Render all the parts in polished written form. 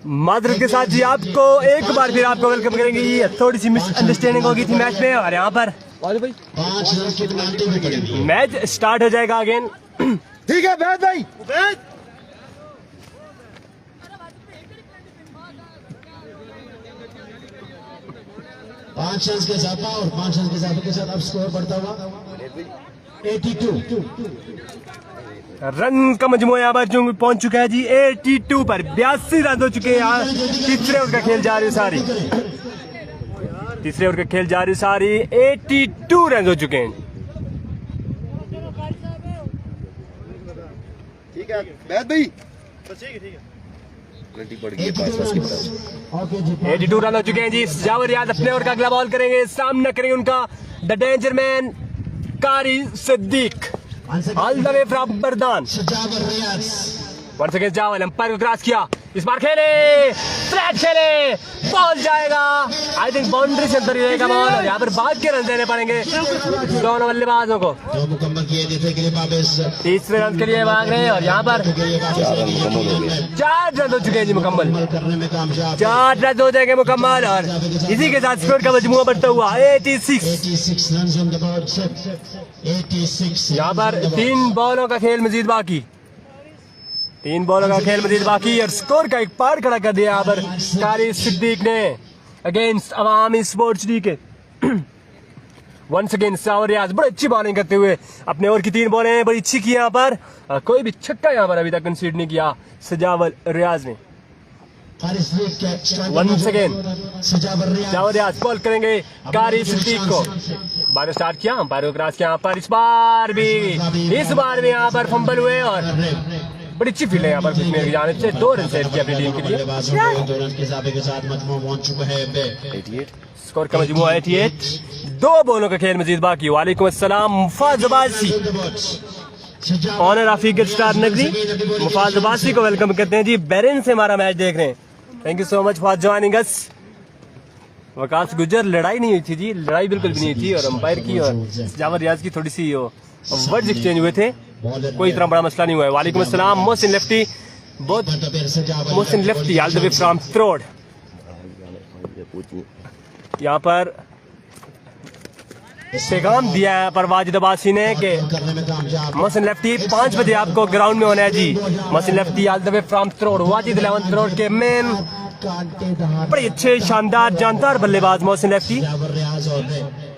माजरत के साथ जी आपको एक बार फिर आपको वेलकम करेंगे। ये थोड़ी सी मिसअंडरस्टैंडिंग हो गई थी मैच में और यहाँ पर मैच स्टार्ट हो जाएगा अगेन। ठीक है बैठ भाई। 5 रन के इजाफा और 5 रन के इजाफे के साथ अब स्कोर बढ़ता हुआ 82 रन का मजमू यहाँ पर जो पहुंच चुका है जी 82 पर। 82 रन हो चुके हैं। तीसरे ओवर का खेल जारी सारी 82 रन हो चुके हैं। ठीक है बैठ भाई। 82 रन हो चुके हैं जी। जावर याद अपने ओवर का अगला बॉल करेंगे। सामना करेंगे उनका the danger man Qari Siddique all the way from Mardan. Once against जावल अंपायर को क्रॉस किया। इस बार खेले फ्लैट खेले बॉल जाएगा। आई थिंक बाउंड्री से अंदर ही रहेगा बॉल और यहाँ पर भाग के रन देने पड़ेंगे दोनों बल्लेबाजों को। तीसरे रन के लिए भाग रहे हैं और यहाँ पर 4 रन हो चुके हैं जी मुकम्मल। 4 रन हो जाएंगे मुकम्मल और इसी के साथ स्कोर का मजमुआ बढ़ता हुआ 86। यहाँ पर 3 बॉलों का खेल मजीद बाकी। 3 बॉलों का खेल मजीद बाकी और स्कोर का एक पार खड़ा कर दिया यहाँ पर कारी सिद्दीक ने अगेंस्ट अवामी स्पोर्ट्स डी के। वंस अगेन जावर रियाज बड़ी अच्छी बॉलिंग करते हुए अपने ओवर की 3 बॉलें बड़ी अच्छी की यहाँ पर। कोई भी छक्का यहाँ पर अभी तक कंसीड नहीं किया सजावर रियाज ने। वंस अगेन जावर रियाज बॉल करेंगे कारी सिद्दीक को। बार स्टार्ट किया अंपायर को क्रॉस किया यहाँ पर। इस बार भी यहाँ पर फंबल हुए और बड़ी अच्छी फील्ड है यहाँ पर मेरी जानिब से। 2 रन सेव किया अपनी टीम के लिए। स्कोर का मजमूआ 88। 2 बॉलों का खेल मजीद बाकी। वालेकुम अस्सलाम Mufaz Abbasi owner of eagle star नगरी मुफाज अब्बासी को वेलकम करते हैं जी। बहरीन से हमारा मैच देख रहे हैं। Thank you so much for joining us. Waqas गुजर लड़ाई नहीं हुई थी जी, लड़ाई बिल्कुल भी नहीं थी और अंपायर की और जावर रियाज की थोड़ी सी वर्ड्स एक्सचेंज हुए थे। कोई इतना बड़ा मसला नहीं हुआ है। वालेकुम अस्सलाम Mohsin Lefty Mohsin Lefty all the way from Tarod. यहाँ पर पैगाम दिया है पर वाजिद अब्बासी ने कि मोहसिन लेफ्टी 5 बजे आपको ग्राउंड में होना है जी। Mohsin Lefty all the way from Tarod Wajid 11 Tarod के मेन बड़े अच्छे शानदार जानदार बल्लेबाज मोहसिन लेफ्टी।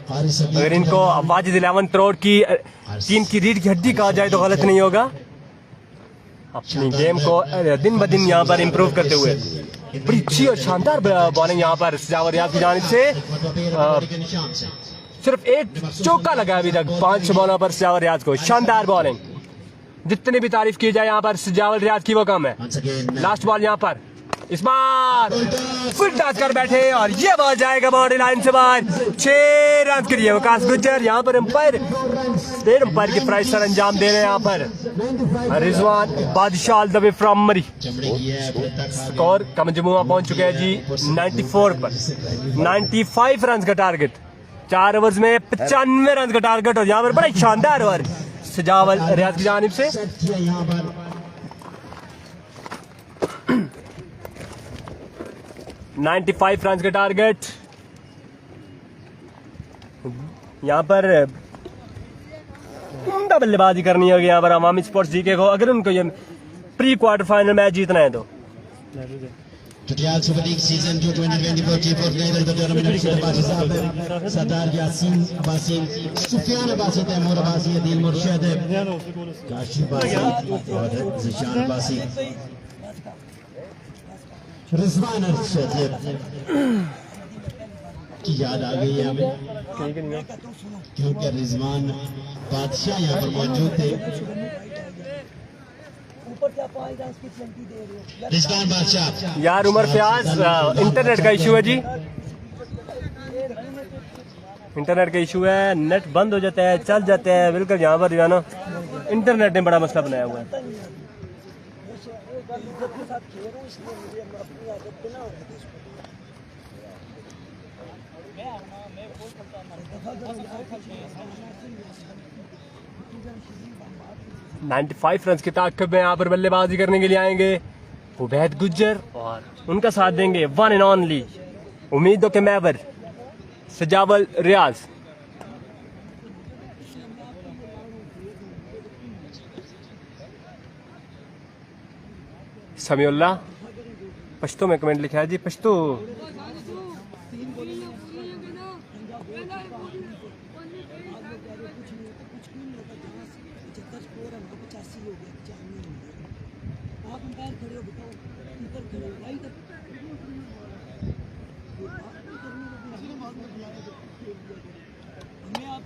अगर इनको वाजिद 11 त्रोड की टीम की रीढ़ की हड्डी कहा जाए तो गलत नहीं होगा। अपनी गेम को दिन ब दिन यहाँ पर इम्प्रूव करते हुए बड़ी अच्छी और शानदार बॉलिंग यहाँ पर जावर रियाज की जानिब से। सिर्फ 1 चौका लगा अभी तक 5 बॉलों पर जावर रियाज को। शानदार बॉलिंग जितनी भी तारीफ की जाए यहाँ पर जावर रियाज की वो कम है। लास्ट बॉल यहाँ पर इस बार फुल टच कर बैठे और ये बॉल जाएगा बाउंड्री लाइन से बाहर। 6 रन के लिए वकास गुजर यहाँ पर अंपायर स्टेट अंपायर के प्राइस सर अंजाम दे रहे हैं यहाँ पर रिजवान बादशाह ऑल द वे फ्रॉम मरी। स्कोर का मजमूआ पहुंच चुके हैं जी 94 पर। 95 रन का टारगेट। 4 ओवर्स में 95 रन का टारगेट और यहाँ पर बड़ा शानदार ओवर सजावल रियाज की जानिब से। 95 रन का टारगेट। यहाँ पर उम्दा बल्लेबाजी करनी होगी यहाँ पर अवामी स्पोर्ट्स जीके को अगर उनको ये प्री क्वार्टर फाइनल मैच जीतना है तो। सुपर लीग सीजन 2024 सरदार यासीन अब्बासी सुफियान अब्बासी तैमूर अब्बासी अदील मुर्शद काशी अब्बासी और ज़िशान अब्बासी रिजवान अरशद की याद आ गई है हमें क्योंकि रिजवान बादशाह यहाँ पर मौजूद थे। रिजवान बादशाह यार उमर फयाज इंटरनेट का इशू है जी। इंटरनेट का इशू है। नेट बंद हो जाता है चल जाते हैं बिल्कुल। यहाँ पर जो इंटरनेट ने बड़ा मसला बनाया हुआ है। 95 रन की ताकत में यहाँ पर बल्लेबाजी करने के लिए आएंगे उबैद गुज्जर और उनका साथ देंगे वन एंड ओनली उम्मीदों के मैवर सजावल रियाज। समीउल्लाह पश्तो में कमेंट लिखा है जी पश्तो।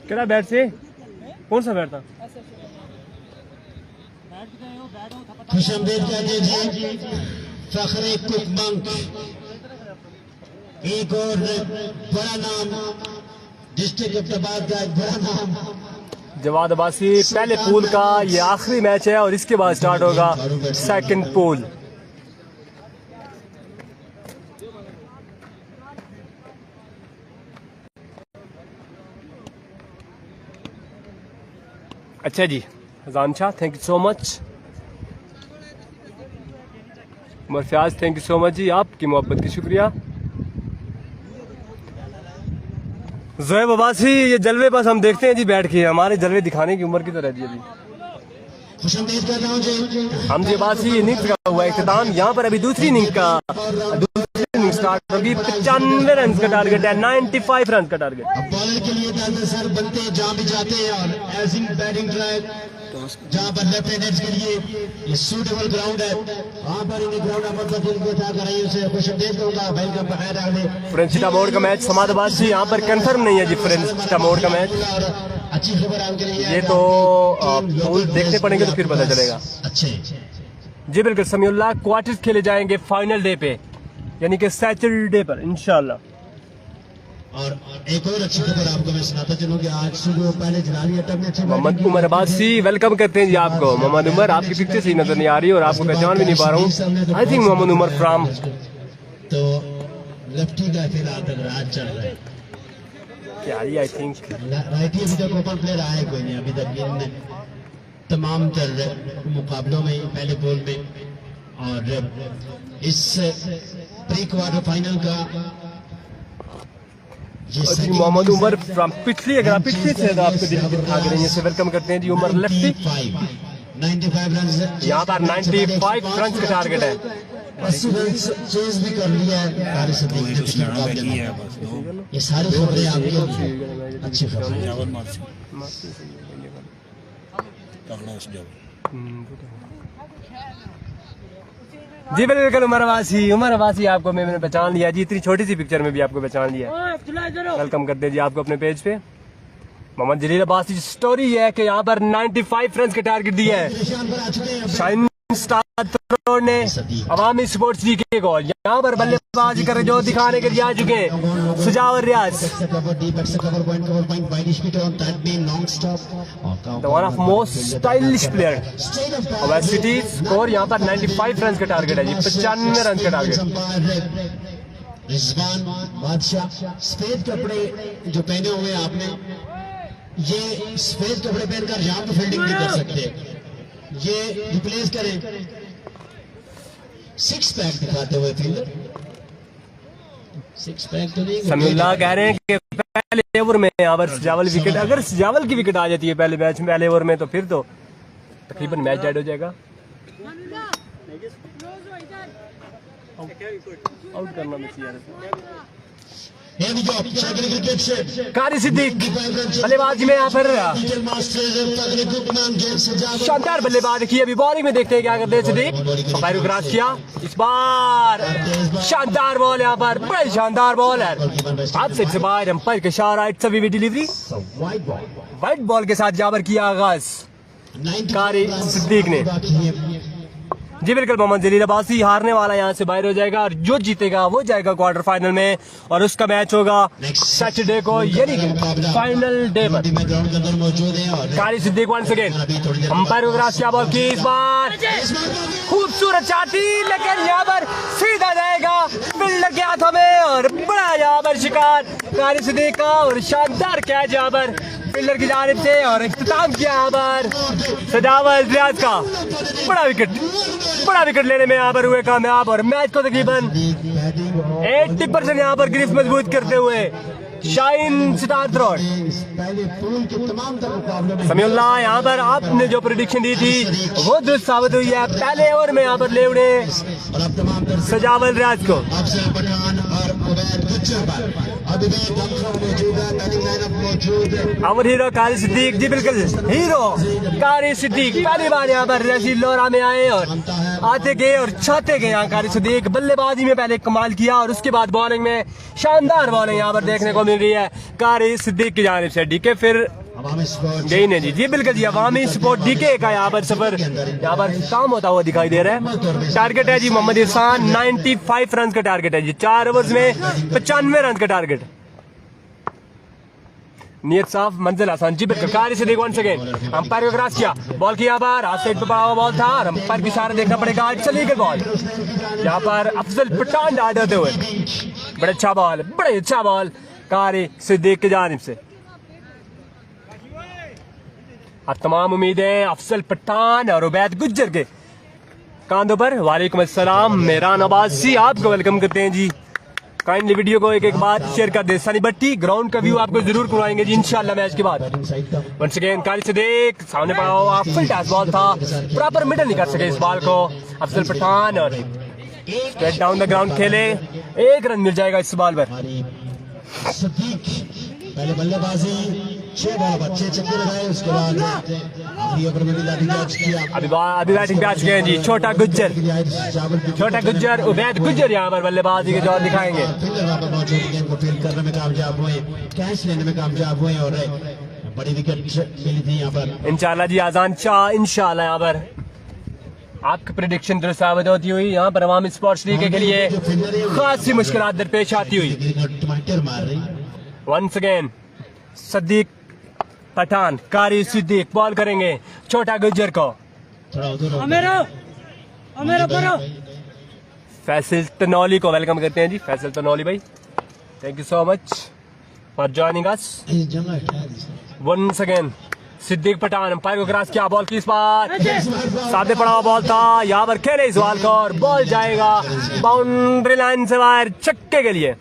क्या बैट से कौन सा बैट था? खुशामदीद कहते जी फखरे कुकमंक, एक और बड़ा नाम डिस्ट्रिक्ट अब्बाद का एक बड़ा नाम जवाद अब्बासी। पहले पूल का ये आखिरी मैच है और इसके बाद स्टार्ट होगा सेकंड पूल। अच्छा जी Azan Shah thank you so much. Umar Fayaz thank you so much जी, आपकी मोहब्बत की शुक्रिया। जोएब अब्बासी ये जलवे बस हम देखते हैं जी बैठ के, हमारे जलवे दिखाने की उम्र की तो रहती है अभी। खुशामदीद कर रहा हूं जी हम जी अब्बासी इनिंग्स का हुआ इख्तिताम, यहाँ पर अभी दूसरी इनिंग्स स्टार्ट होगी। 95 रन का टारगेट है, 95 रन का टारगेट। अब बॉलर के लिए सर बनते हैं जहां भी जाते हैं और एजिंग बैटिंग ट्रैक जहां पर लेफ्ट हैंडर्स के लिए ये सूटेबल ग्राउंड है, वहां पर इन्हें ग्राउंड पर दिल को था कर रही उसे खुशामदीद कहूंगा। वेलकम बखैर आगे फ्रेंच मोड़ का मैच समादाबाद से यहाँ पर कंफर्म नहीं है जी। फ्रेंच मोड़ का मैच और अच्छी खबर आपके लिए ये तो पूल देखने पड़ेंगे तो फिर पता चलेगा। अच्छे जी बिल्कुल समीउल्लाह क्वार्टर्स खेले जाएंगे फाइनल डे पे यानी कि सैटरडे पर इंशाल्लाह। और एक और अच्छी खबर आपको मैं सुनाता चलूं कि आज सुबह पहले जलाली अटक में अच्छे मोहम्मद उमर अब्बासी वेलकम करते हैं जी आपको। मोहम्मद उमर आपकी पिक्चर सही नजर नहीं आ रही और आपको पहचान भी नहीं पा रहा हूँ। I think Mohammad Umar from तो लेफ्टी का फिलहाल तक राज चल रहा है क्या आई थिंक राइटी अभी तक ओपन प्लेयर आया है कोई नहीं अभी तक इन तमाम मुकाबलों में पहले बॉल में और इस प्री क्वार्टर फाइनल का मोहम्मद उमर फ्रॉम पिछली अगर आप पिछली से आपको दिखा रहे हैं वेलकम करते हैं जी उमर लेफ्टी। 95 रन यहाँ पर 95 रन का टारगेट है। 80 रन चेज भी कर लिया है हारिस सदीक ने पिछले मुकाबले में। ये सारी खबरें आपकी अच्छी खबरें जी बिल्कुल उमर अब्बासी आपको मैंने पहचान लिया जी, इतनी छोटी सी पिक्चर में भी आपको पहचान लिया। वेलकम करते हैं जी आपको अपने पेज पे। मोहम्मद जलील अब्बासी स्टोरी है कि यहाँ पर 95 रन का टारगेट दिया है शाइन स्टार ने अवामी स्पोर्ट्स लीग के गोल। यहाँ पर बल्लेबाजी कर जो दिखाने के लिए आ चुके हैं Sajawal Riaz, one of most stylish player of the city. Score यहाँ पर 95 रन का टारगेट है जी, 95 रन का टारगेट। रिजवान बादशाह सफेद कपड़े जो पहने हुए हैं आपने, ये सफेद कपड़े पहनकर यहाँ पे फील्डिंग नहीं कर सकते, ये रिप्लेस करें सिक्स पैक दिखाते हुए फील्डर। सिक्स पैक तो नहीं। समीउल्लाह कह रहे हैं कि पहले ओवर में अगर सजावल विकेट, अगर सजावल की विकेट आ जाती है पहले मैच में पहले ओवर में तो फिर तो तकरीबन मैच डेड हो जाएगा। आउट करना कारी सिद्दीक बल्लेबाजी में यहाँ पर शानदार बल्लेबाजी की। अभी बॉलिंग में देखते हैं क्या करते हैं सिद्दीक। पैर क्रॉस किया, इस बार शानदार बॉल यहाँ पर, बड़ी शानदार बॉल है। आज से बाहर अंपायर के इशारा, it's a vivid delivery. White ball के साथ यहाँ पर किया आगाज कारी सिद्दीक ने। जी बिल्कुल मोहम्मद जलील अब्बासी हारने वाला यहाँ से बाहर हो जाएगा और जो जीतेगा वो जाएगा क्वार्टर फाइनल में और उसका मैच होगा सैटरडे को यानी फाइनल डे पर। कारी सिद्दीक वंस अगेन अंपायर को क्रॉस किया, बॉल की इस बार खूबसूरत चाटी लेकिन यहाँ पर सीधा जाएगा फील्डर के हाथों में और बड़ा यहाँ पर शिकार कारी सिद्दीक का और शानदार कैच यहाँ पर फील्डर की जानिब से और इख्तिताम किया यहाँ पर सजावल रियाज का बड़ा विकेट लेने में यहाँ पर हुए कामयाब और मैच को तकरीबन 80% यहाँ पर ग्रिप मजबूत करते हुए शाइन सितार थ्रोट समीउल्लाह यहाँ पर आपने जो प्रेडिक्शन दी थी वो दुरुस्त साबित हुई है। पहले ओवर में यहाँ पर ले उड़े सजावल रियाज को। अमर हीरो कारी सिद्दीक जी बिल्कुल हीरो कारी सिद्दीक पहली बार यहाँ पर रशीद लोरा में आए और आते गए और छाते गए। यहाँ कारी सिद्दीक बल्लेबाजी में पहले कमाल किया और उसके बाद बॉलिंग में शानदार बॉलिंग यहाँ पर देखने को मिल रही है कारी सिद्दीक की जानिब से। डीके फिर यही नहीं जी बिल्कुल जी अवामी सपोर्ट डीके का यहाँ पर सफर यहाँ पर काम होता हुआ दिखाई दे रहा है। टारगेट है जी मोहम्मद इरफान 95 रन का टारगेट है जी, 4 ओवर्स में 95 रन का टारगेट। नियत साफ मंजिल आसान जी बिल्कुल। कारी सिद्दीक वंस अगेन अंपायर को क्रॉस किया, बॉल की यहाँ पर हाफ साइड पे पड़ा हुआ बॉल था और अंपायर की सारा देखना पड़ेगा। चली गई बॉल यहाँ पर अफजल पठान डाल देते हुए बड़ा अच्छा बॉल कारी सिद्दीक की जानिब से। अब तमाम उम्मीदें अफजल पठान और उबैद गुज्जर के कांधों पर। वालेकुम अस्सलाम मेहरान अब्बासी आपको वेलकम करते हैं जी। काइंडली वीडियो को एक बार शेयर कर दे। सनी भट्टी ग्राउंड का व्यू आपको जरूर करवाएंगे जी इंशाल्लाह मैच के बाद। वंस अगेन कारी सिद्दीक सामने पड़ा हुआ फुल टॉस बॉल था, प्रॉपर मिडल नहीं कर सके इस बॉल को अफजल पठान और स्ट्रेट डाउन द ग्राउंड खेले। 1 रन मिल जाएगा इस बॉल पर। पहले बल्लेबाजी 6 बॉल पर 6 छक्के लगाए, उसके बाद अगली ओवर में भी लाठी कैच किया। अभी बैटिंग पे आ चुके हैं जी छोटा गुज्जर उबैद गुज्जर यहाँ पर बल्लेबाजी के जोर दिखाएंगे। फील्डर वहां पर मौजूद गेंद को फील्ड करने में कामयाब हुए, कैच लेने में कामयाब हुए और बड़ी विकेट मिली थी यहाँ पर। इंशाल्लाह जी आजान शाह इंशाल्लाह यहाँ पर आपकी प्रेडिक्शन दुरुस्त साबित होती हुई यहाँ पर अवामी स्पोर्ट्स लीग के लिए खासी मुश्किलात दरपेश आती हुई। वंस अगेन सिद्दीक पठान कारी सिद्दीक बॉल करेंगे छोटा गुज्जर को। फैसल तनौली को वेलकम करते हैं जी। फैसल तनौली भाई thank you so much for joining us. Once again Siddique Pathan umpire को क्रॉस किया, बॉल की इस बार सामने पड़ा हुआ बॉल था, यहाँ पर खेले इस बॉल को और बॉल जाएगा बाउंड्री लाइन से बाहर छक्के के लिए।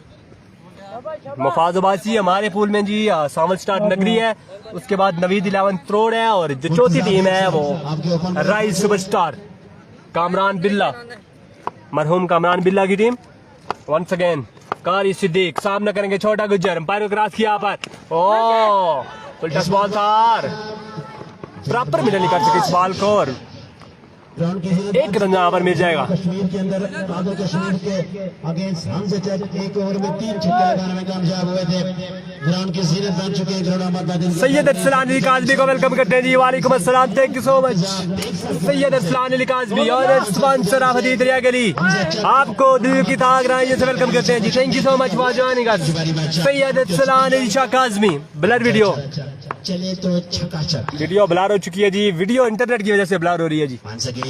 मुफाजबासी हमारे पूल में जी सावल स्टार नगरी है, उसके बाद नवीद 11 त्रोड़ है और जो चौथी टीम है वो राइज सुपरस्टार कामरान बिल्ला मरहूम कामरान बिल्ला की टीम। वंस अगेन कारी सिद्दीक सामना करेंगे छोटा गुज्जर अंपायर को क्रॉस किया पर ओ फुल टच बॉल था, प्रॉपर मिडल नहीं कर सके इस बॉल को और 1 रन यहाँ पर मिल जाएगा। कश्मीर के अंदर कश्मीर के अगेंस्ट हमसे चक 1 ओवर में 3 छक्के लगाने में कामयाब हुए थे। ग्राउंड की सीरीज बन चुके हैं। ग्राउंड अहमद सैयद अरसलान अली काज़मी को वेलकम करते हैं जी। वालेकुम अस्सलाम thank you so much Syed Arsalan Ali Kazmi और स्पॉन्सर आफदी दरिया गली आपको दिल की तागराई से वेलकम करते हैं जी। Thank you so much for joining us Syed Arsalan Ali Shah Kazmi. Blur video चले तो छक्का वीडियो ब्लर हो चुकी है जी, वीडियो इंटरनेट की वजह से ब्लर हो रही है जी।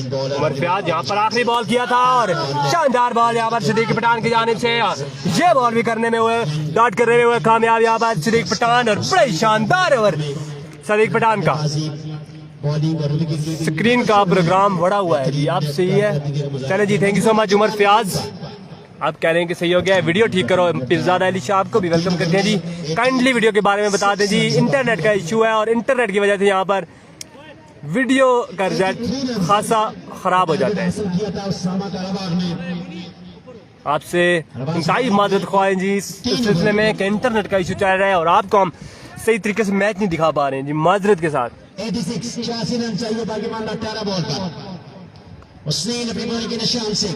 उमर फयाज यहाँ पर आखिरी बॉल किया था और शानदार बॉल यहाँ पर सिद्दीक पठान की जानिब से ये बॉल भी करने में हुए डॉट करने में हुए कामयाब यहाँ पर सिद्दीक पठान और बड़े शानदार ओवर सिद्दीक पठान का। स्क्रीन का प्रोग्राम बड़ा हुआ है जी, आप सही है चले जी। Thank you so much Umar Fayaz, आप कह रहे हैं कि सही हो गया है, वीडियो ठीक करो। पिज़्ज़ादा अली शाह आपको भी वेलकम करते हैं जी। काइंडली वीडियो के बारे में बता दें जी, इंटरनेट का इशू है और इंटरनेट की वजह से यहाँ पर वीडियो का रिजल्ट खासा खराब हो जाता है। आपसे इंतहाई माजरत ख्वाह हैं जी इस सिलसिले में कि इंटरनेट का इशू चल रहा है और आपको हम सही तरीके से मैच नहीं दिखा पा रहे हैं जी, माजरत के साथ। 86 रन चाहिए पाकिस्तान 18 बॉल पर उसने अपनी बॉल के निशान से।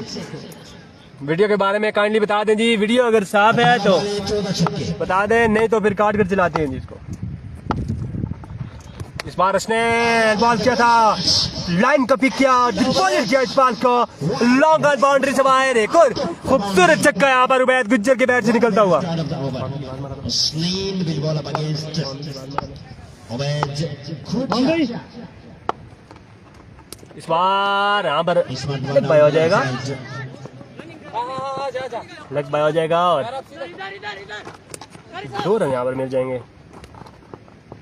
वीडियो के बारे में काइंडली बता दें जी, वीडियो अगर साफ है तो बता दें, नहीं तो फिर काट कर चलाते हैं जी इसको। इस बार उसने बॉल किया था, लाइन को पिक किया, डिपॉजिट किया इस बॉल को लॉन्ग ऑन बाउंड्री से बाहर। एक और खूबसूरत छक्का यहाँ पर उबैद गुज्जर के बैट से निकलता हुआ। इस बार यहाँ पर लेग बाय हो जाएगा, लेग बाय हो जाएगा और 2 रन यहाँ पर मिल जाएंगे।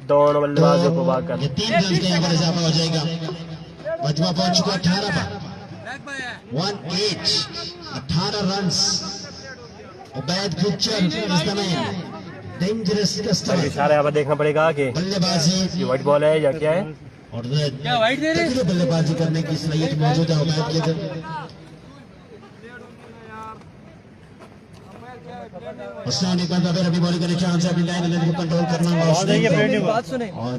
दोनों बल्लेबाजों को भाग कर। ये 3 रन का यहाँ पर इजाफा हो जाएगा। मजमा पहुंच चुका 18 पर 18 रन। उबैद गुज्जर इस समय डेंजरस कस्टमर। इशारा यहाँ पर देखना पड़ेगा कि बल्लेबाजी ये व्हाइट बॉल है या क्या है। और क्या वाइट दे रहे? बल्लेबाजी करने की सलाहियत मौजूद है उबैद के अंदर। उसने एक बार फिर अभी बॉलिंग करने चांस है, अपनी लाइन को कंट्रोल करना होगा। बात सुने, और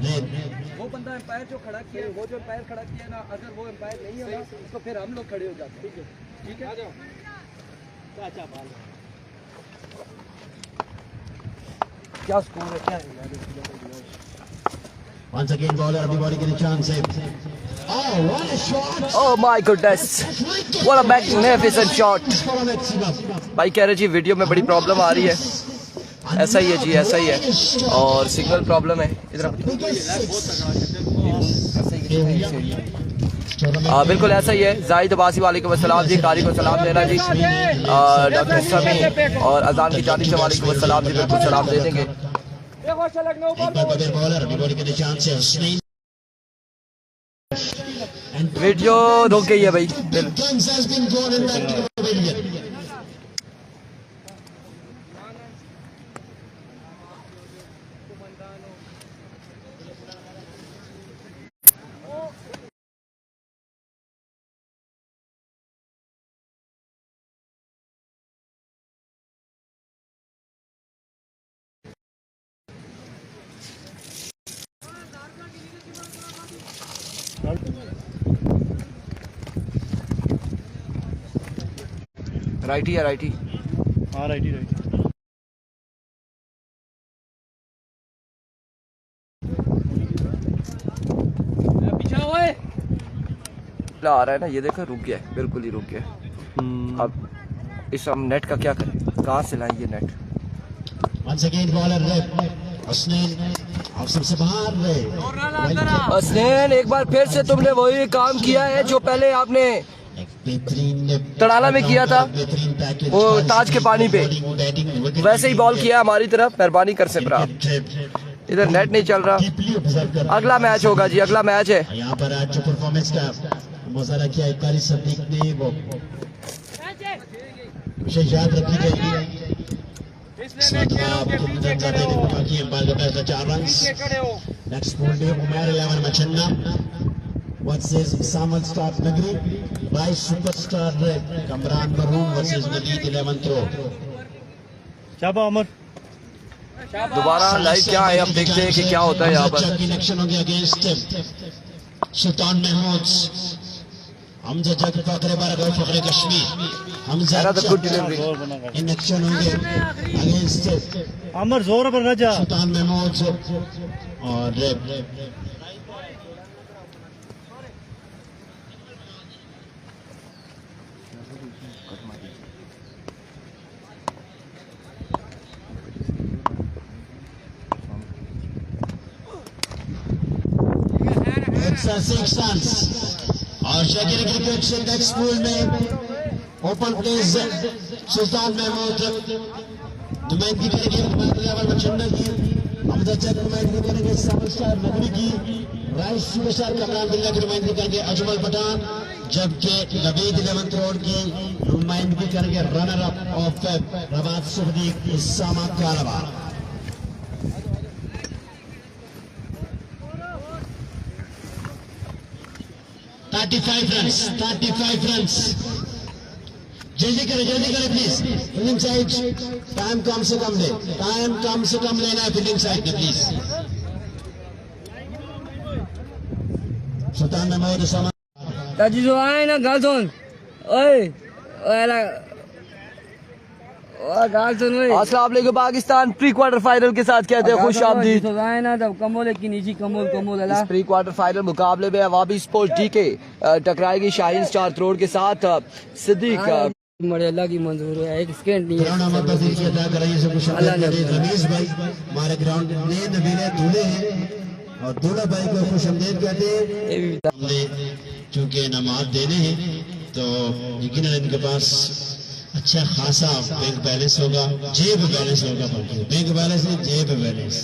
वो बंदा एम्पायर जो खड़ा किया है, वो जो एम्पायर खड़ा किया है ना, अगर वो एम्पायर नहीं है ना तो फिर हम लोग खड़े हो जाते हैं। ठीक है, क्या स्कोर है, क्या है? once again bowler अभी बॉलिंग करने चांस है। Oh, what a shot! Oh my goodness, what a magnificent shot! भाई कह रहे जी वीडियो में बड़ी प्रॉब्लम आ रही है। ऐसा ही है जी, ऐसा ही है, और सिग्नल प्रॉब्लम है इधर। बिल्कुल ऐसा ही है। जाहिद अब्बासी वालेकुम अस्सलाम जी, कारी को सलाम देना जी, डॉक्टर समी और अजान की जानिब से वालेकुम अस्सलाम जी, बिल्कुल सलाम दे देंगे। वीडियो रुक गई है भाई। राइटी है, राइटी। हाँ राइटी राइटी। आ रहा है ना, ये देखो रुक गया है, बिल्कुल ही रुक गया है। अब इस हम नेट का क्या करें, कहाँ से लाएं ये net? once again bowler Hasnain आप सबसे बाहर रहे। हसनैन एक बार फिर से तुमने वही काम किया है जो पहले आपने तड़ाला में किया था, वो ताज के पानी पे वैसे ही बॉल किया हमारी तरफ। मेहरबानी कर सकरा, इधर नेट नहीं चल रहा। अगला मैच होगा जी, अगला मैच है। यहाँ पर आज जो परफॉर्मेंस का मुजाहरा किया कारी सदीक ने, वो विशेष याद रखी जाएगी। नेक्स्ट बोल्ड उमर 11 मचन्ना वर्सेस सामल स्टार नगरी, राइस सुपरस्टार कमरान मरहूम वर्सेस मजीद 11 थ्रो। शाबा अमर दोबारा लाइव क्या है, अब देखते हैं कि क्या होता है यहाँ पर। इलेक्शन हो गया अगेंस्ट सुल्तान महमूद। हमजा जग फखरे बारगाह फखरे कश्मीर। हमजा इलेक्शन हो गया अगेंस्ट अमर जोर पर न जा। सुल्तान महमूद और और शाकिर क्रिकेट सेंटर स्कूल में ओपन प्लेस सुल्तान महमूद नुमाइंदगी करेंगे मचन्ना की। हमजा चक नुमाइंदगी करेंगे सामल स्टार नगरी की। राइस सुपरस्टार कमरान बिल्ला की नुमाइंदगी करेंगे अजमल पठान, जबकि नवीद 11 रोड की नुमाइंदगी करेंगे रनर अप ऑफ रबात सुखदीक इस्सामा कालावा। 35 runs। जल्दी करे प्लीज। फील्डिंग साइड टाइम कम से कम लेना है फील्डिंग साइड में प्लीज। सुल्तान महमूद ताजी जो आए ना गाल सुन, ओए ओएला गाल सुन। अस्सलाम वालेकुम पाकिस्तान, प्री क्वार्टर फाइनल के साथ कहते हैं खुश आमदीद। तो आए ना तब कमोल की नीची कमोल इस प्री क्वार्टर फाइनल मुकाबले में अवाबी स्पोर्ट डीके टकराएगी शाहीन स्टार रोड के साथ। सिद्दीक मरे अल्लाह की मंजूर है, एक सेकंड नहीं है। रमेश भाई हमारे ग्राउंड में नबीले दूल्हे हैं और दूल्हा भाई को खुश आमदीद कहते हैं। चूंकि नमाज देने हैं तो यकीनन इनके पास अच्छा खासा बैंक बैलेंस होगा, जेब बैलेंस होगा, बल्कि बैंक बैलेंस नहीं जेब बैलेंस।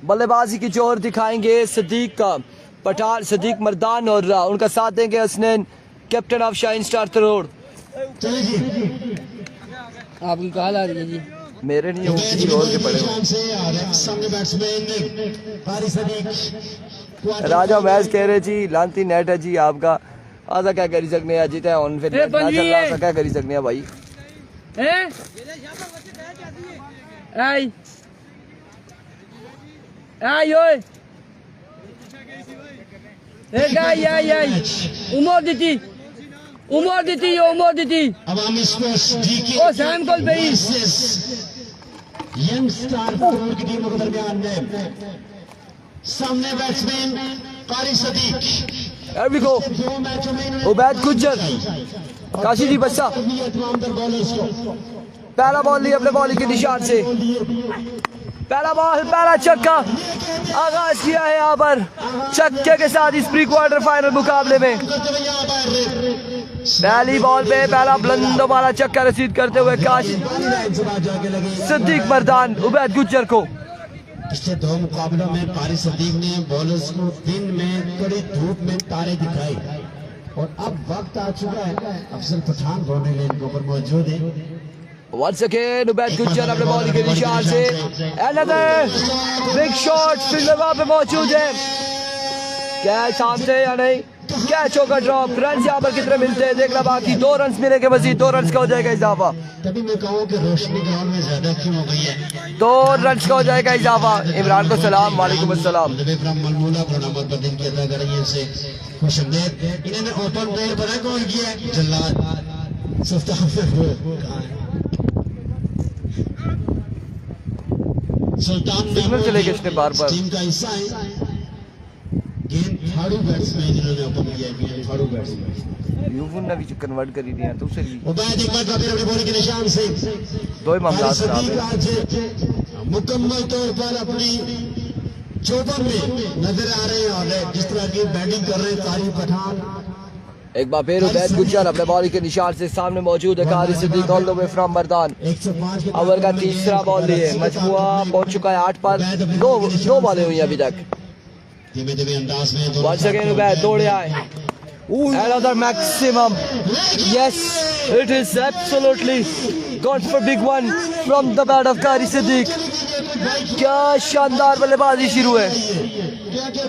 बल्लेबाजी की जोर दिखाएंगे सदीक का पठान, सदीक मर्दान और उनका साथ देंगे Hasnain, captain of shine star Tarod. चलिए जी आपकी कॉल आ रही है जी। मेरे नहीं, वो किसी और के पड़े हुए। से और सामने बैट्समैन कारी सदीक राजा मैच कह रहे जी लांती नेट है जी आपका, आजा क्या करी सकने हैं जीते ऑन फिर ए, बनवी है। क्या करी सकने हैं भाई। हैं आई आई ओए ए गाय आई उमर दी अवामी स्पोर्ट्स डीके ओ सैम कॉल भाई यंग स्टार करोड़ की टीमों के दरमियान में सामने बैट्समैन कारी सदीक Here we go. दो मैचों में इन्होंने उबैद गुज्जर, काशी जी बच्चा दिया तमाम दर बॉलर्स को पहला बॉल लिया अपने बॉलिंग के निशान से, पहला बॉल पहला छक्का आगाज किया है यहाँ पर छक्के के साथ इस प्री क्वार्टर फाइनल मुकाबले में। करते हुए यहाँ पर पहली बॉल पे पहला बुलंद वाला छक्का रसीद करते हुए काशी लाइन से बाहर जाके लगे सिद्दीक मर्दान उबैद गुज्जर को। पिछले दो मुकाबलों में कारी सदीक ने बॉलर्स को दिन में कड़ी धूप में तारे दिखाए और अब वक्त आ चुका है अफजल पठान दौड़ने के इनके ऊपर मौजूद है। Once again उबैद गुज्जर अपने बॉलिंग के निशान से another big shot फील्डर वहां पे मौजूद है, कैच सामने या नहीं, कैच होगा ड्रॉप। रन यहाँ पर कितने मिलते हैं देखना बाकी, 2 रन मिलेंगे मजीद, 2 रन का हो जाएगा इजाफा, तभी मैं कहूँ कि रोशनी ग्राउंड में ज्यादा क्यों हो गई है। 2 रन का हो जाएगा इजाफा। इमरान को सलाम, वालेकुम अस्सलाम। मलमूला प्रोनामत पर दिन की अदा करेंगे इनसे खुशमदीद। इन्होंने ओपन प्लेयर पता कौन किया है? जल्लाद सुल्तान सिग्नल चलेगा इसने बार-बार। टीम का हिस्सा है। गेंद फाड़ू बैट्समैन जिन्होंने ओपन किया है, गेंद फाड़ू बैट्समैन यूफुन ने भी कन्वर्ट करी दिया तो उसे भी उबैद एक बार फिर अपनी बॉलिंग के निशान से 2 ही मामला खराब सदीक है। आज मुकम्मल तौर पर अपनी चौबन में नजर आ रहे हैं और जिस तरह की बैटिंग कर रहे हैं कारी पठान। एक बार फिर उबैद गुज्जर अपने बॉलिंग के निशान से सामने मौजूद है Qari Siddique all the way from Mardan. 105 के ओवर का तीसरा बॉल लिए मजमुआ पहुंच चुका है 8 पर, 2 बॉलें हुई अभी तक। धीमे धीमे अंदाज में दोनों Once again उबैद दौड़े आए, another maximum, yes it is absolutely gone for big one from the bat of कारी सिद्दीक। क्या शानदार बल्लेबाजी शुरू है। अच्छा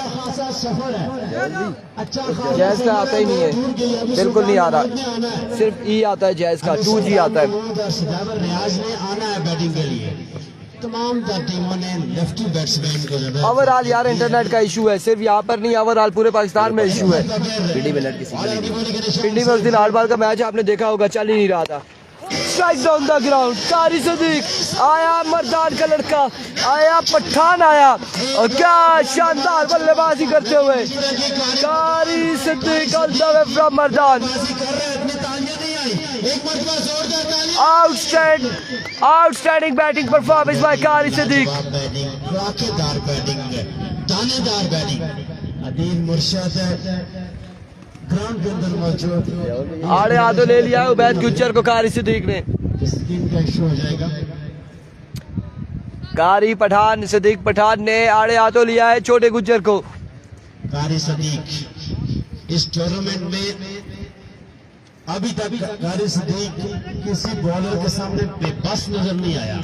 खासा सफर है, अच्छा जैज का आता ही नहीं है, बिल्कुल नहीं आ रहा, सिर्फ ई आता है जैज का, 2G आता है। सदावर रियाज ने आना है बैटिंग के लिए। तमाम टीमों ने लेफ्टी बैट्समैन को जो है ओवरऑल यार इंटरनेट का इशू है, सिर्फ यहाँ पर नहीं ओवरऑल पूरे पाकिस्तान में इशू है। पिंडी में नेट किसी के लिए नहीं। पिंडी में उस दिन 8 बॉल का मैच आपने देखा होगा, चल ही नहीं रहा था। स्ट्राइक डाउन द ग्राउंड, कारी सिद्दीक आया, मर्दान का लड़का आया, पठान आया और क्या शानदार बल्लेबाजी करते हुए Qari Siddique all the way from Mardan. Outstanding batting performance by Qari Siddique. धमाकेदार बैटिंग, दानेदार बैटिंग। अदील मुर्शद ग्राउंड के अंदर मौजूद, आड़े हाथों ले लिया है उबैद गुज्जर को कारी सिद्दीक ने। स्किन का इशू हो जाएगा। कारी पठान सिद्दीक पठान ने आड़े हाथों लिया है छोटे गुज्जर को। कारी सदीक इस टूर्नामेंट में अभी तक कारी सदीक किसी बॉलर के सामने बेबस नजर नहीं आया।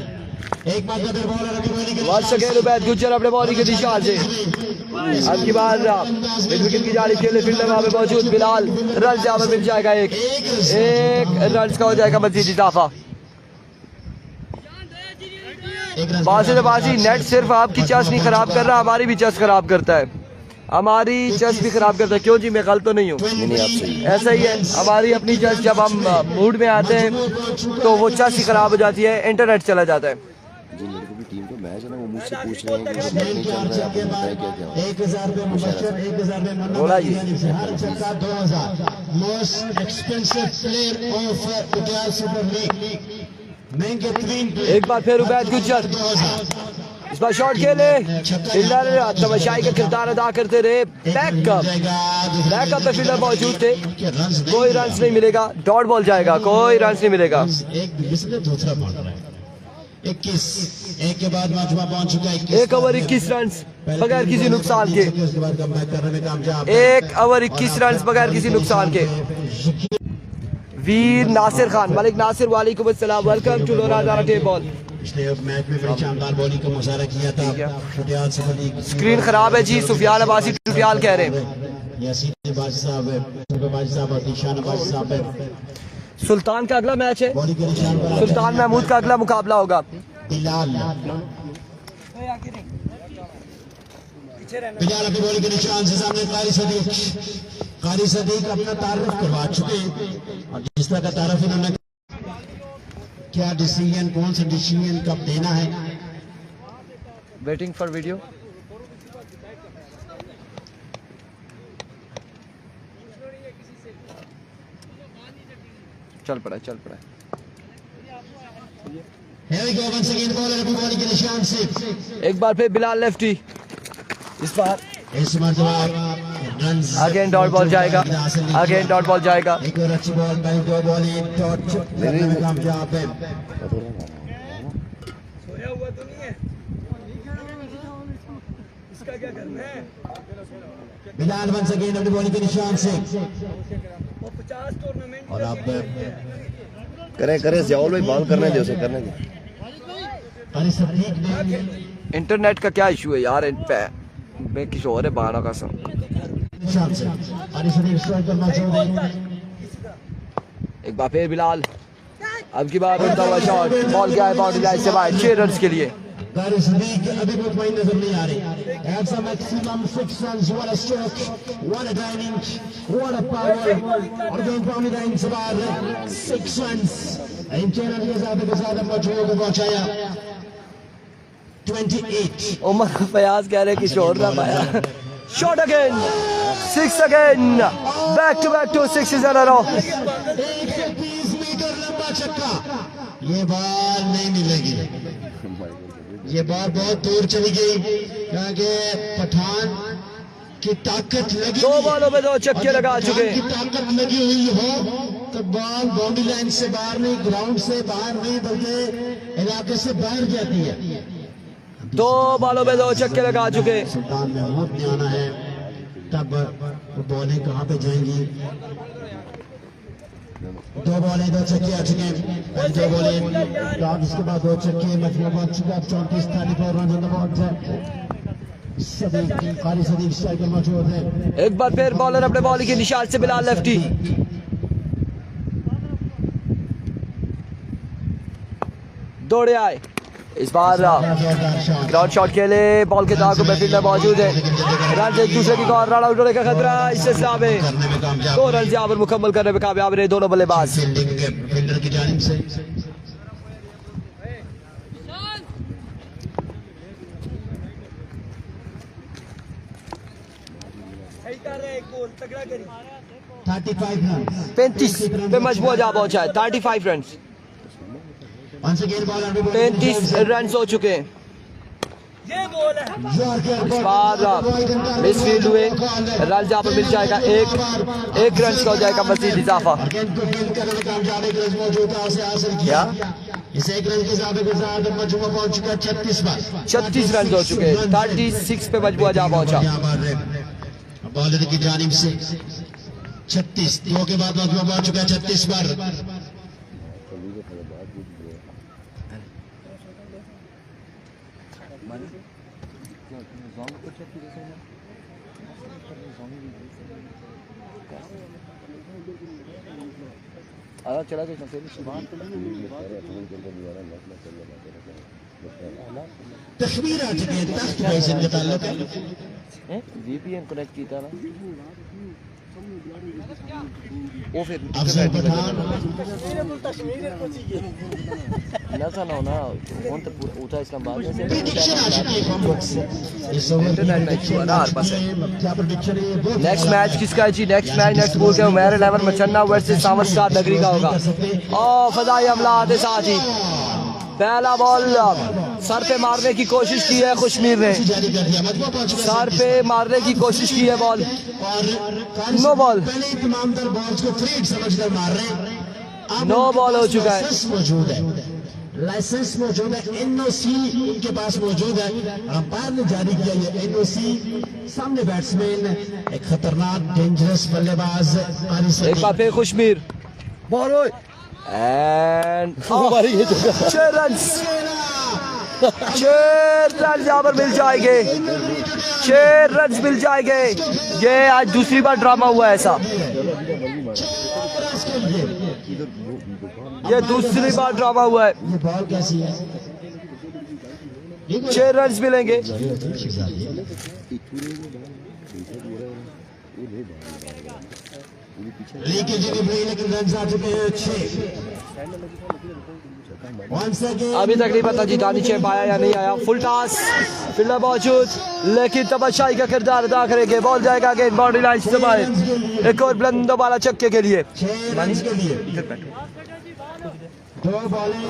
एक बार बॉलर अभी bowling Once again Ubaid Gujjar अपने बॉलिंग के निशान से अब की बार मिड विकेट की जाली खेले फील्डर वहां पे मौजूद बिलाल, रन यहाँ पे मिल जाएगा, एक रन का हो जाएगा मजीद इजाफा। बाजी तो बाजी, नेट सिर्फ आपकी चस नहीं खराब कर रहा, हमारी भी चस खराब करता है, हमारी चस भी खराब करता है। क्यों जी, मैं गलत तो नहीं हूँ? ऐसा ही है, हमारी अपनी चस जब हम मूड में आते हैं तो वो चस ही खराब हो जाती है, इंटरनेट चला जाता है। जो लड़कों की टीम का मैच है ना, वो मुझसे पूछ रहे हैं कि वो मैच नहीं चल रहा है, आपको बताया क्या क्या? 1000 रुपए मुबशर, 1000 रुपए बोला जी। हर छक्का 2000। Most expensive player of Patiala super league, महंगे तरीन एक बार फिर उबैद गुज्जर 2000। इस बार शॉट खेले, फील्डर तमाशाई का किरदार अदा करते रहे। बैकअप पे फील्डर मौजूद थे, कोई रन नहीं मिलेगा, डॉट बॉल जाएगा, कोई रन नहीं मिलेगा। एक दूसरे दूसरा बॉल रहा है। 21 एक के बाद मजमा पहुंच चुका है 1 ओवर 21 रन बगैर किसी नुकसान के। उसके बाद कमबैक करने में कामयाब 1 ओवर 21 रन बगैर किसी नुकसान के। वीर नासिर खान, मलिक नासिर, वालेकुम अस्सलाम, वेलकम टू लोरा टे बॉल। पिछले मैच में बड़ी शानदार बॉलिंग का मुजाहरा किया था टुटियाल से। स्क्रीन खराब है जी, सुफियान अब्बासी टुटियाल कह रहे हैं। यासीन बाजी साहब है, बाजी साहब और निशान बाजी साहब है। सुल्तान का अगला मैच है, बॉलिंग के निशान पर सुल्तान महमूद का अगला मुकाबला होगा। बिलाल अपनी बॉलिंग के निशान से सामने कारी सदीक अपना तारुफ करवा चुके हैं और जिस तरह का तारुफ इन्होंने क्या डिसीजन, कौन सा डिसीजन कब देना है। Waiting for video. चल पड़ा। Here we go once again, bowler अपनी बॉलिंग के निशान से एक बार फिर बिलाल लेफ्टी, इस बार इस मरतबा रन्स अगेन डॉट बॉल जाएगा, अगेन डॉट बॉल जाएगा। एक और अच्छी बॉल, पहली दो बॉलें डॉट करने में कामयाब है। बिलाल once again अपनी बॉलिंग के निशान से और अब करे जवाल भाई बॉल करने दे उसे, करने दे। कारी सदीक ने इंटरनेट का क्या इशू है यार इन पे, मैं किसी और है बारह का सब। निशान से कारी सदीक स्ट्राइक करना चाह रहे हैं। एक बार फिर बिलाल, अब की बार उड़ता हुआ शॉट, बॉल गया है बाउंड्री लाइन से बाहर 6 रन के लिए। कारी सदीक अभी मुतमईन नजर नहीं आ रही। That's a maximum 6 runs. What a stroke, what a diving, what a power. और गेंद बाउंड्री लाइन से बाहर 6 runs। इन 6 रन के साथ मजमूए को पहुंचाया 28। उमर फयाज कह रहे कि शोर ना पाया। Shot again, 6 again, back to 6 in a row. 130 metre लंबा छक्का, ये बॉल नहीं मिलेगी। ये बॉल बहुत दूर चली गई क्योंकि पठान की ताकत लगी, 2 बॉलों में 2 छक्के लगा चुके। की ताकत लगी हुई हो तो बॉल बाउंड्री लाइन से बाहर नहीं, ग्राउंड से बाहर नहीं, बल्कि इलाके से बाहर जाती है। 2 बॉलों में 2 छक्के लगा चुके। सुल्तान महमूद ने आना है, तब बॉलें कहाँ पे जाएंगी। 2 बॉलें 2 छक्के आ चुके हैं, पहले 2 बॉलें टॉप, उसके बाद 2 छक्के, मजमूआ पहुंच चुका 34 run on the ball. Sadiq, कारी सदीक स्ट्राइकर मौजूद है। एक बार फिर बॉलर अपने बॉलिंग के निशान से बिलाल लेफ्टी, दौड़े आए। इस बार ग्राउंड शॉट खेले, बॉल के दाग में फील्डर मौजूद है। रन एक दूसरे की कॉर्नर, रन आउट होने का खतरा इससे सामने। 2 रन यहाँ पर मुकम्मल करने में कामयाब रहे दोनों बल्लेबाज। फील्डर की जानिब से रन 35 पे मजबूत जा पहुंचा है। 35 रन, 35 रन हो चुके हैं। इस बार मिसफील्ड हुए, रन जहाँ पर मिल जाएगा, एक रन का हो जाएगा मजीद इजाफा। क्या इस 1 रन के इजाफे के साथ मजमूआ पहुंच चुका 36 पर। 36 रन हो चुके हैं। 36 पे मजबूत जा पहुंचा। बॉलर की जानिब से 36, 2 के बाद मजमूआ पहुंच चुका 36 पर। चला गया तस्वीर आ चुकी है तख्त फैशन के ताल्लुक है। VPN कनेक्ट किया ना वो फिर अफजल पठान नसा ना होना फोन तो उठा इस्लामाबाद में से प्रेडिक्शन आ चुकी है फॉर्म बुक से। इस ओवर इंटरनेट मैच हुआ ना हर पास है। क्या प्रेडिक्शन है वो नेक्स्ट मैच किसका है जी? नेक्स्ट मैच नेक्स्ट बोल के उमेर 11 मचन्ना वर्सेस सावर स्टार नगरी का होगा। और फजाई हमला आते साथ ही पहला बॉल सर पे मारने की कोशिश की है खुशमीर ने, जारी कर दिया, मजमूआ पहुंच चुका सर पे मारने की कोशिश की है बॉल, और नो बॉल। पहले ही तमाम तर बॉल्स को फ्रीड समझकर मार रहे हैं। अब नो बॉल हो चुका है। मौजूद है लाइसेंस मौजूद है, एनओसी उनके पास मौजूद है। अंपायर ने जारी किया ये एनओसी। सामने बैट्समैन एक खतरनाक डेंजरस बल्लेबाज एक बार फिर खुशमीर बॉल एंड 6 रन यहाँ पर मिल जाएंगे, 6 रन मिल जाएंगे। ये आज दूसरी बार ड्रामा हुआ है ऐसा, ये दूसरी बार ड्रामा हुआ है। ये बॉल कैसी है? 6 रन मिलेंगे। लीकेज लेकिन रन आ चुके हैं 6। अभी तक नहीं पता जी दानिश आया या नहीं आया। फुल टॉस, फील्डर मौजूद, लेकिन तमाशाई का किरदार अदा करेंगे। बॉल जाएगा अगेन बाउंड्री लाइन से बाहर। एक और बुलंद वाला छक्के के लिए। 6 रन के लिए 2 बॉलें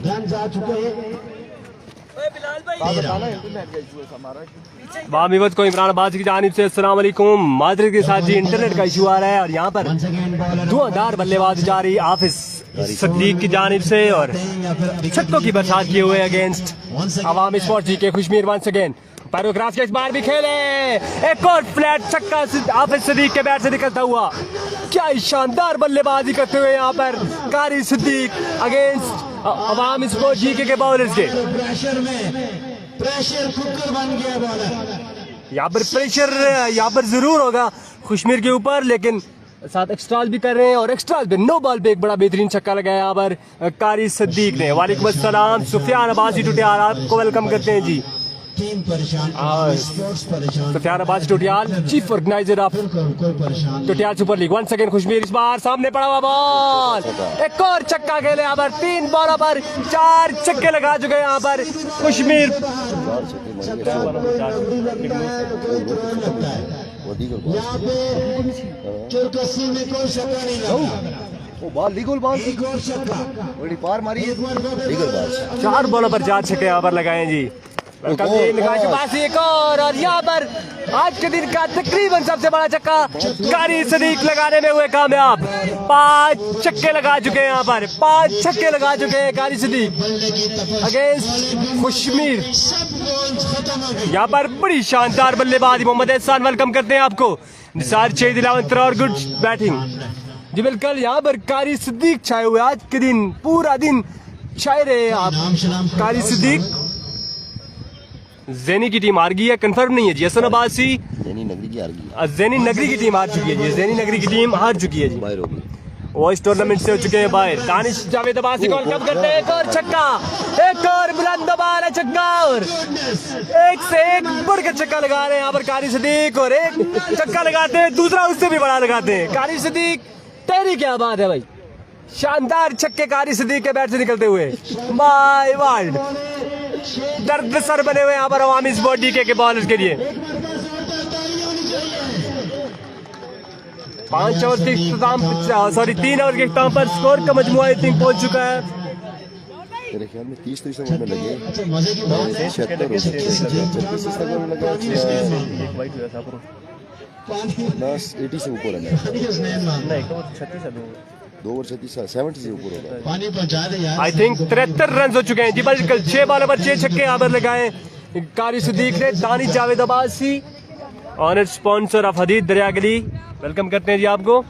रन जा चुके हैं। वामिवत को इमरान अब्बास की जानिब से अस्सलाम वालेकुम। मादरिद के साथ जी इंटरनेट का इशू आ रहा है और यहाँ पर धुआंधार बल्लेबाजी जारी हाफिज सदीक की जानिब से और छक्कों की बरसात किए हुए अगेंस्ट अवामी स्पोर्ट्स जी के खुशमीर वंस अगेन। पैरोग्राफ के इस बार भी खेले, एक और फ्लैट छक्का हाफिज सदीक के बैट से निकलता हुआ। क्या शानदार बल्लेबाजी करते हुए यहाँ पर कारी सिद्दीक अगेंस्ट अवामी स्पोर्ट्स जी के बॉलर्स के। प्रेशर में प्रेशर कुकर बन गया बॉलर। यहाँ पर प्रेशर यहाँ पर जरूर होगा खुशमीर के ऊपर, लेकिन साथ एक्स्ट्राल भी कर रहे हैं और एक्स्ट्राल पे नो बॉल पे एक बड़ा बेहतरीन छक्का लगाया यहाँ पर कारी सिद्दीक ने। वालेकुम अस्सलाम सुफियान अब्बासी टुटियाल, आपको वेलकम करते हैं जी। टीम परेशान, स्पोर्ट्स परेशान, Sufiyan Abbasi Tutial chief organiser of कोई परेशान। Tutial super league. 1 second Khushmir इस बार सामने पड़ा हुआ बॉल, एक और छक्का खेले यहाँ पर। 3 बॉलों पर 4 छक्के लगा चुके हैं यहाँ पर खुशमीर। यहाँ पे चौकसी में कोई शक्का नहीं लगा। बॉल लीगल बॉल एक और छक्का, बड़ी पार मारी है, लीगल बॉल। 4 बॉलों पर 4 छक्के यहाँ पर लगाए हैं जी। वेलकम जी निकाश अब्बासी एक और यहाँ पर आज के दिन का तकरीबन सबसे बड़ा छक्का कारी सिद्दीक लगाने में हुए कामयाब। 5 छक्के लगा चुके हैं यहाँ पर, 5 छक्के लगा चुके हैं कारी सिद्दीक अगेंस्ट खुशमीर। यहाँ पर बड़ी शानदार बल्लेबाजी। मोहम्मद एहसान वेलकम करते हैं आपको। निसार शहीद इलावंतर और गुड बैटिंग जी। बिल्कुल यहाँ पर कारी सिद्दीक छाए हुए आज के दिन, पूरा दिन छाए रहे आप कारी सिद्दीक। ज़ेनी की टीम हार गई है, कंफर्म नहीं है जी। हसन अब्बासी ज़ेनी नगरी की हार गई, ज़ेनी नगरी की टीम हार चुकी है जी। ज़ेनी नगरी की टीम हार चुकी है जी, बाहर हो गई, वो इस टूर्नामेंट से हो चुके हैं बाहर। दानिश जावेद अब्बासी कॉल कम करते हैं, एक और छक्का, एक और बुलंद बाल है छक्का और एक से एक बढ़ के छक्का लगा रहे हैं यहाँ पर कारी सिद्दीक। और एक छक्का लगाते हैं, दूसरा उससे भी बड़ा लगाते हैं कारी सिद्दीक। तेरी क्या बात है भाई, शानदार छक्के कारी सिद्दीक के बैट से निकलते हुए। माय वर्ल्ड, दर्द सर बने हुए यहाँ पर अवामी स्पोर्ट्स डीके के बॉलर्स के लिए। 5 ओवर के इख्तिताम, सॉरी 3 ओवर के इख्तिताम पर स्कोर का मजमुआ इतनी पहुंच चुका है। मेरे ख्याल में 30 ओवर में लगे, अच्छा मजे की बात है। 76 ओवर में लगा, 80 से ऊपर है, 2 ओवर 70 से ऊपर होगा। पानी पहुंचा दे यार। आई थिंक 73 रन हो चुके हैं जी। बिल्कुल 6 बॉलों पर 6 छक्के यहाँ पर लगाए कारी सिद्दीक ने। Danish Javed Abbasi owner sponsor of Hadeed Dariyagali, welcome करते हैं जी आपको।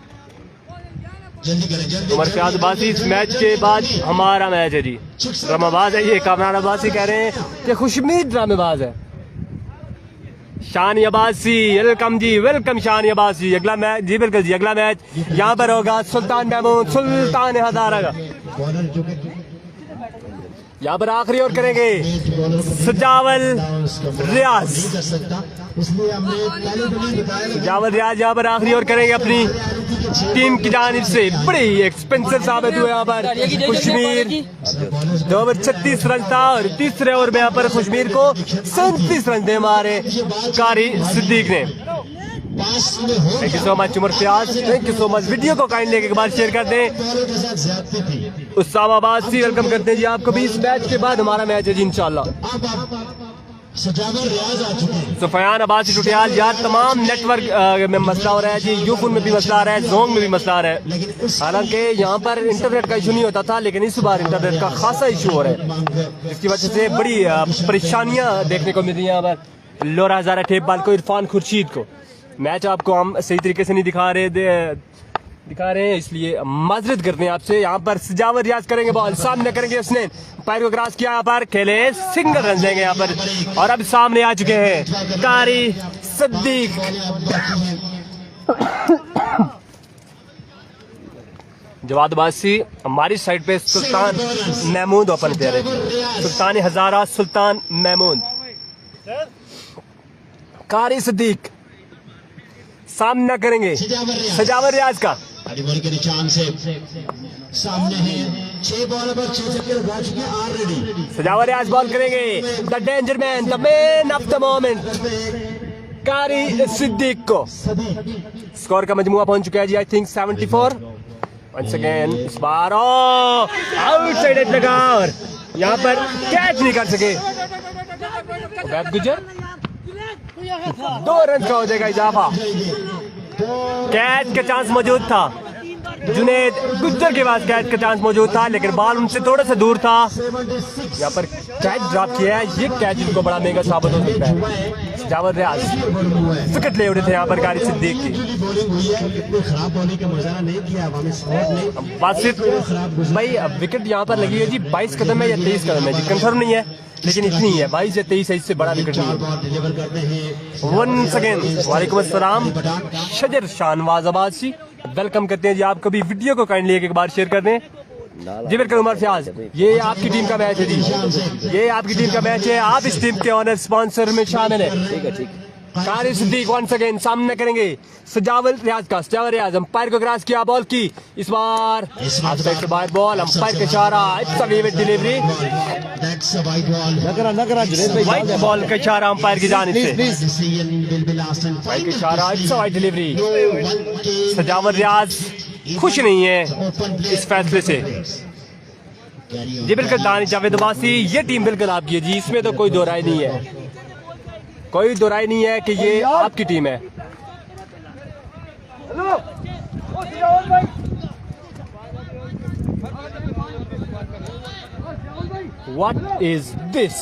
जल्दी करें, जल्दी उमर फयाज अब्बासी, इस मैच के बाद हमारा मैच है जी। ड्रामाबाज है ये, कामरान अब्बासी कह रहे हैं कि खुशमीर ड्रामेबाज है। शानी अब्बासी वेलकम जी, वेलकम शानी अब्बासी। अगला मैच जी, बिल्कुल जी, अगला मैच यहाँ पर होगा सुल्तान महमूद सुल्तान हजारा का। बॉलर जो यहाँ पर आखिरी ओवर करेंगे सजावल रियाज। नहीं कर सकता, इसलिए हमने पहले भी नहीं बताया। सजावल रियाज यहाँ पर आखिरी ओवर करेंगे अपनी टीम की जानिब से। बड़ी एक्सपेंसिव साबित हुए यहाँ पर खुशमीर। 2 ओवर 36 रन था और तीसरे ओवर में यहाँ पर खुशमीर को 37 रन दे हमारे कारी सिद्दीक ने। Thank you so much Umar Fayaz, thank you so much. Video को काइंडली एक बार शेयर कर दें। बॉलर के साथ ज्यादती थी। उस्सामा अब्बासी वेलकम करते हैं जी आपको भी। इस मैच के बाद हमारा मैच है जी इंशाल्लाह। अब सजावर रियाज आ चुके हैं। सुफयान अब्बासी टुटियाल, यार तमाम नेटवर्क में मसला हो रहा है जी, यूफोन में भी मसला आ रहा है, जोंग में भी मसला आ रहा है। हालांकि यहाँ पर इंटरनेट का इशू नहीं होता था, लेकिन इस बार इंटरनेट का खासा इशू हो रहा है, जिसकी वजह से बड़ी परेशानियां देखने को मिल रही हैं। यहाँ पर लोरा हजारा ठेप बाल को, इरफान खुर्शीद को मैच आपको हम सही तरीके से नहीं दिखा रहे हैं, इसलिए माजरत करते हैं आपसे। यहाँ पर सजावर रियाज करेंगे, बॉल सामने करेंगे, उसने पैर को क्रॉस किया, यहाँ पर खेले, सिंगल रन लेंगे यहाँ पर। और अब सामने आ चुके हैं कारी सिद्दीक। जवाद अब्बासी हमारी साइड पे, सुल्तान महमूद ओपन प्लेयर है, सुल्तान हजारा सुल्तान महमूद। कारी सिद्दीक सामना करेंगे सजावर रियाज का, बड़ी बॉल के निशान से सामने है, 6 बॉल पर 6 छक्के लगा चुके हैं ऑलरेडी। सजावर रियाज बॉल करेंगे, the danger man, the man of the moment, कारी सिद्दीक को। स्कोर का मजमुआ पहुंच चुका है जी, आई थिंक 74। वंस अगेन इस बार आउटसाइड एज लगा और यहाँ पर कैच नहीं कर सके उबैद गुजर। 2 रन का हो जाएगा इजाफा। कैच का चांस मौजूद था, जुनेद गुज्जर के पास कैच का चांस मौजूद था, लेकिन बॉल उनसे थोड़ा सा दूर था। यहाँ पर कैच ड्रॉप किया है, ये कैच इनको बड़ा महंगा साबित हो सकता है। जावेद रियाज विकेट ले उड़े थे यहाँ पर कारी सिद्दीक की। बॉलिंग हुई है, इतनी खराब बॉलिंग का मुजाहरा नहीं किया बासित भाई, अब विकेट यहाँ पर लगी है जी, 22 कदम है या 23 कदम है जी, कंफर्म नहीं है, लेकिन इतनी है 22 या 23 है, इससे बड़ा विकेट नहीं है। डिलीवर करते हैं वंस अगेन वालेकुम अस्सलाम शजर शाहनवाज अब्बासी, वेलकम करते हैं जी आपको भी। वीडियो को काइंडली एक बार शेयर कर दें जी। बिल्कुल उमर फयाज, ये आपकी टीम का मैच है जी, ये आपकी टीम का मैच है, आप इस टीम के ऑनर स्पॉन्सर में शामिल है। ठीक है, ठीक है। कारी सिद्दीक वंस अगेन सामने करेंगे सजावर रियाज का, सजावर रियाज अंपायर को क्रॉस किया, बॉल की इस बार आउटसाइड से बाहर बॉल, अंपायर का इशारा, it's a wicket delivery, that's a wide ball. White ball का इशारा अंपायर की जानिब से, decision will be last and white का इशारा, इट्स अ वाइट डिलीवरी। सजावर रियाज खुश नहीं है इस फैसले से जी। बिल्कुल दानी जावेद अब्बासी, ये टीम बिल्कुल आपकी है जी, इसमें तो कोई दो राय नहीं है, कोई दो राय नहीं है कि ये आपकी टीम है। What is this?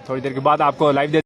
थोड़ी देर के बाद आपको लाइव